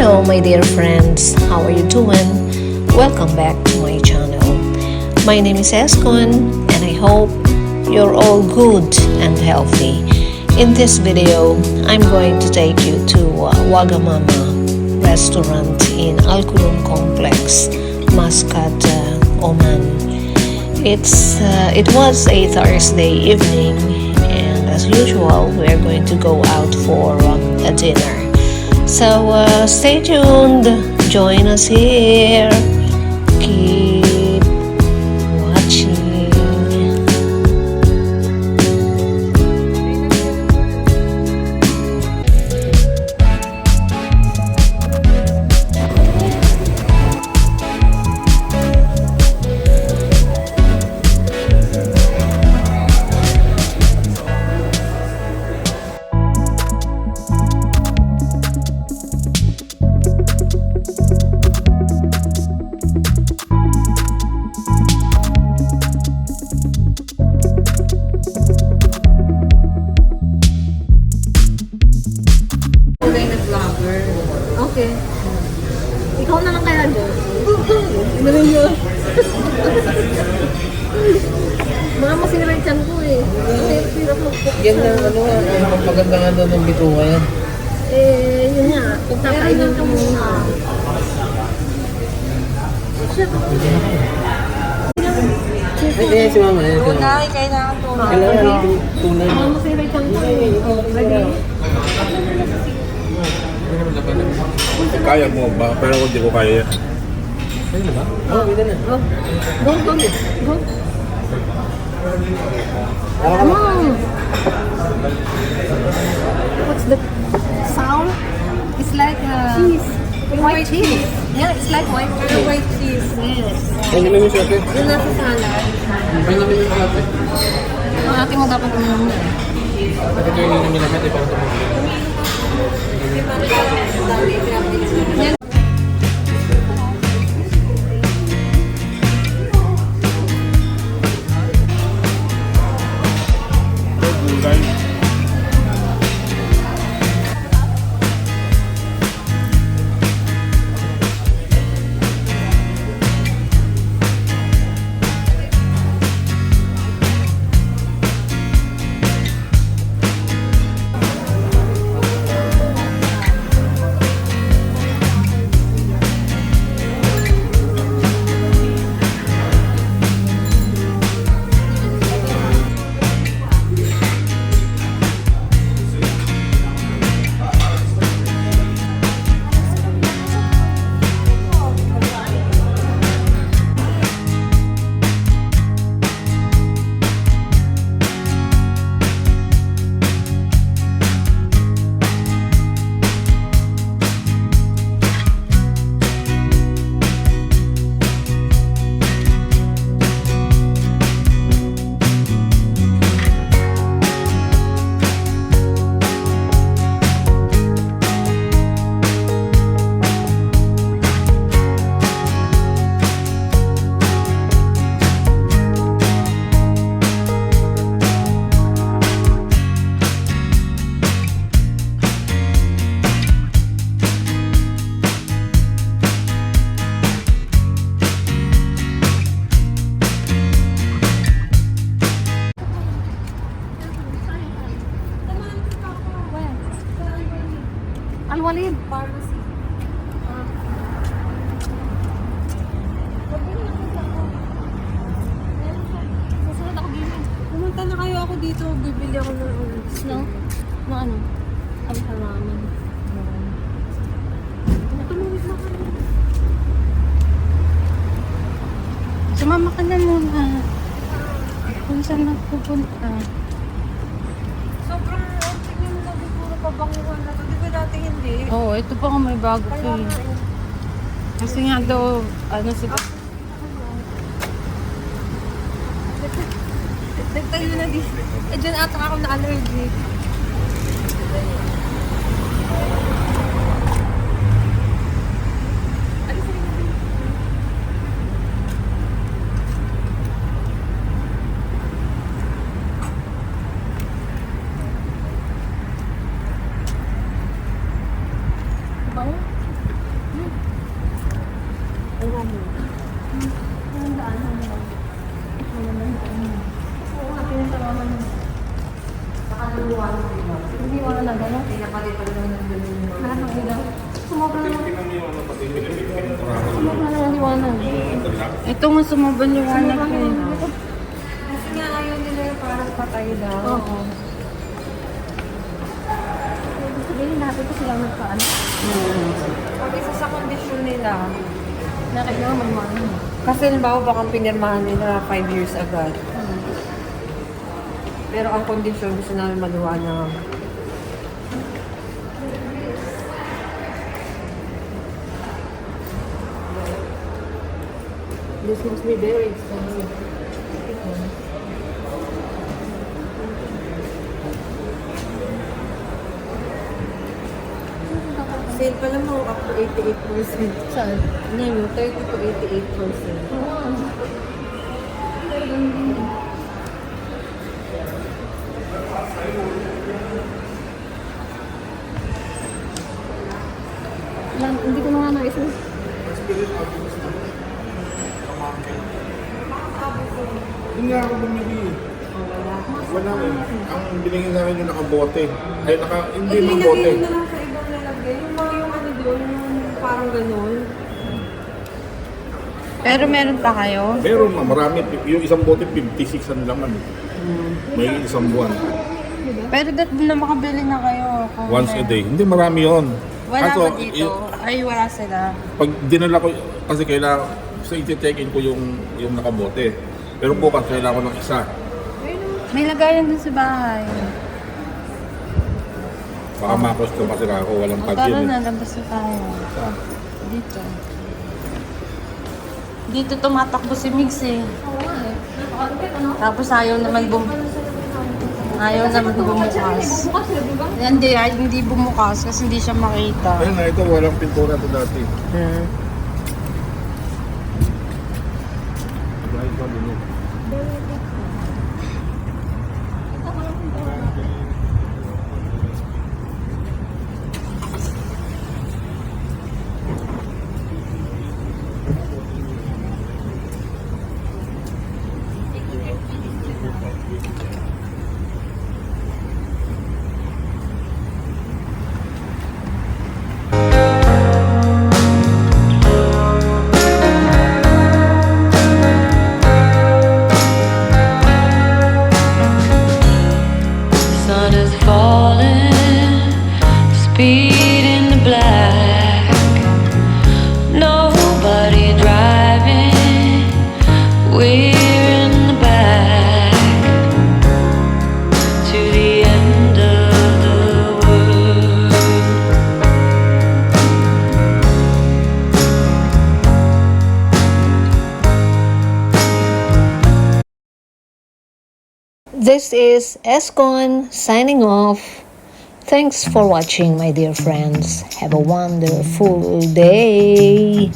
Hello my dear friends, how are you doing? Welcome back to my channel. My name is Eskon and I hope you're all good and healthy. In this video, I'm going to take you to Wagamama restaurant in Al Qurun Complex, Muscat, Oman. It was a Thursday evening and as usual, we're going to go out for a dinner. So stay tuned, join us here, keep watching. Okay. Ikaw na lang kaya doon. Ganun yun. Mga masinira yung tiyan ko eh. Hirap mag-cook. Yan na maganda nga doon ng bituan. Yun nga. Pagkakainin ka muna. Hindi, si mama. Tunay, kailangan tunay. Kailangan tunay. Mga masinira yung tiyan ko eh. Ready? Kaya mo ba? Pero kung di ko kaya yan. Pwede ba? Oo, pwede na. Go. Go, go. Go. What's the sound? It's like cheese. White cheese. Yeah, it's like white cheese. White cheese. Yes. Ay, namin yung sote. Yun nasa salad. Ay, namin yung sote. Ang ate mo dapat uminom na. Bakit yung hindi namin lahat, ibang tumulong. Yan. Al-Walid. Pharmacy. Susunod ako dito. Pumunta na kayo ako dito. Bibili ako ng snow. Ng ano? Ang halaman. Tumawid na kayo. Sumama ka na muna. Kung saan nagpupunta. Sobrang tingin mo sabi puro pabanguhan na. Di ba dati hindi? Oo, ito pa kung may bago ko eh. Kasi nga daw, ano si... Nagtayo na di. Eh, dyan ata ako na allergic. Bango? Sobrang naman liwanag. Ito nga sumabang liwanag ko eh. Kasi nga ayaw nila yung parang patay daw. Oo. Sabihin natin ko sila nagpaano. Pag isa sa kondisyon nila, na kailangan magmano. Kasi halimbawa baka pinirmahan nila 5 years agad. Pero ang kondisyon gusto namin maliwanag. This must be very expensive. Sale pa lang mga up to 88%. Saan? Ano yun? 30 to 88%. Lang, hindi ko na nga naisip. Hindi nga ako bumili. Wala eh. Ang binigyan sa akin yung nakabote. Ay, hindi mang bote. Ilagay na lang sa ibang lalagay. Yung mga yung ano doon, yung parang gano'n. Pero meron pa kayo? Meron na, marami. Yung isang bote, 56 ang laman. May isang buwan. Pero dat na makabili na kayo. Kung Once a day. Hindi, marami yon. Wala ba dito? Ay, wala sila. Pag dinala ko, kasi kailangan, sa iti-check-in ko yung nakabote. Pero bukas, kailangan ko ng isa. May lagayan dun sa bahay. Baka makosto kasi ako, walang tag Tara yun. na, labas na tayo. Dito. Dito tumatakbo si Migs eh. Oo nga eh. Napaka-lupit, ano? Tapos ayaw naman bumukas. Bukas eh, di ba? Hindi bumukas kasi hindi siya makita. Ayun na, ito, walang pintura ito dati. Dahil pa dun yun. Sun is falling, speed in the black. Nobody driving, we're in the back to the end of the world. This is Escon signing off. Thanks for watching, my dear friends. Have a wonderful day.